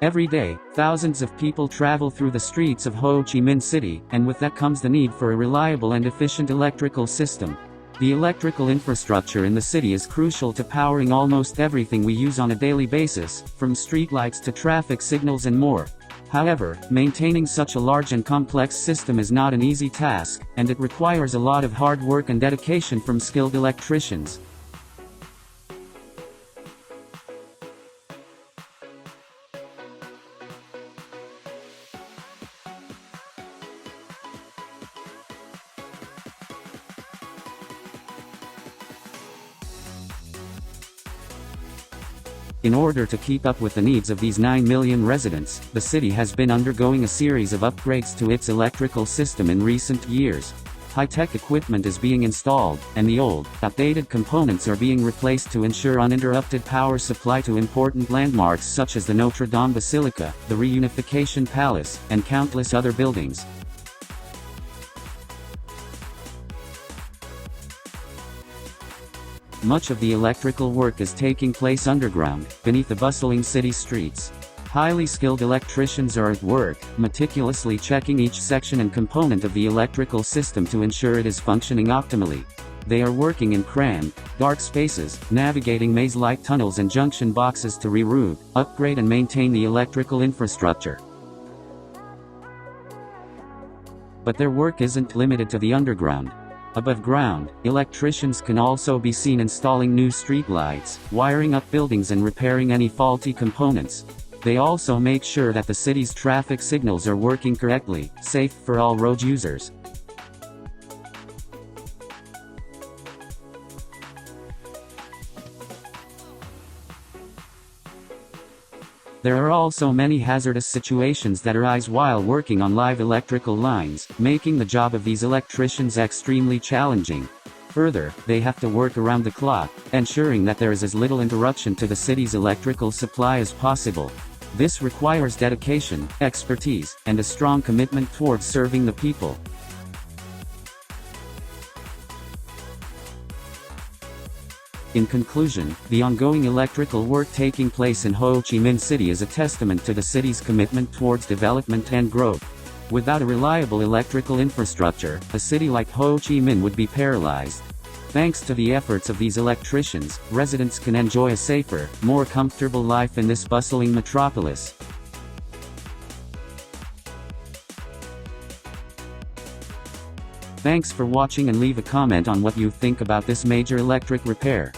Every day, thousands of people travel through the streets of Ho Chi Minh City, and with that comes the need for a reliable and efficient electrical system. The electrical infrastructure in the city is crucial to powering almost everything we use on a daily basis, from streetlights to traffic signals and more. However, maintaining such a large and complex system is not an easy task, and it requires a lot of hard work and dedication from skilled electricians. In order to keep up with the needs of these 9 million residents, the city has been undergoing a series of upgrades to its electrical system in recent years. High-tech equipment is being installed, and the old, outdated components are being replaced to ensure uninterrupted power supply to important landmarks such as the Notre Basilica, the Reunification Palace, and countless other buildings. Much of the electrical work is taking place underground, beneath the bustling city streets. Highly skilled electricians are at work, meticulously checking each section and component of the electrical system to ensure it is functioning optimally. They are working in crammed, dark spaces, navigating maze-like tunnels and junction boxes to reroute, upgrade and maintain the electrical infrastructure. But their work isn't limited to the underground. Above ground, electricians can also be seen installing new streetlights, wiring up buildings and repairing any faulty components. They also make sure that the city's traffic signals are working correctly, safe for all road users. There are also many hazardous situations that arise while working on live electrical lines, making the job of these electricians extremely challenging. Further, they have to work around the clock, ensuring that there is as little interruption to the city's electrical supply as possible. This requires dedication, expertise, and a strong commitment towards serving the people. In conclusion, the ongoing electrical work taking place in Ho Chi Minh City is a testament to the city's commitment towards development and growth. Without a reliable electrical infrastructure, a city like Ho Chi Minh would be paralyzed. Thanks to the efforts of these electricians, residents can enjoy a safer, more comfortable life in this bustling metropolis. Thanks for watching, and leave a comment on what you think about this major electric repair.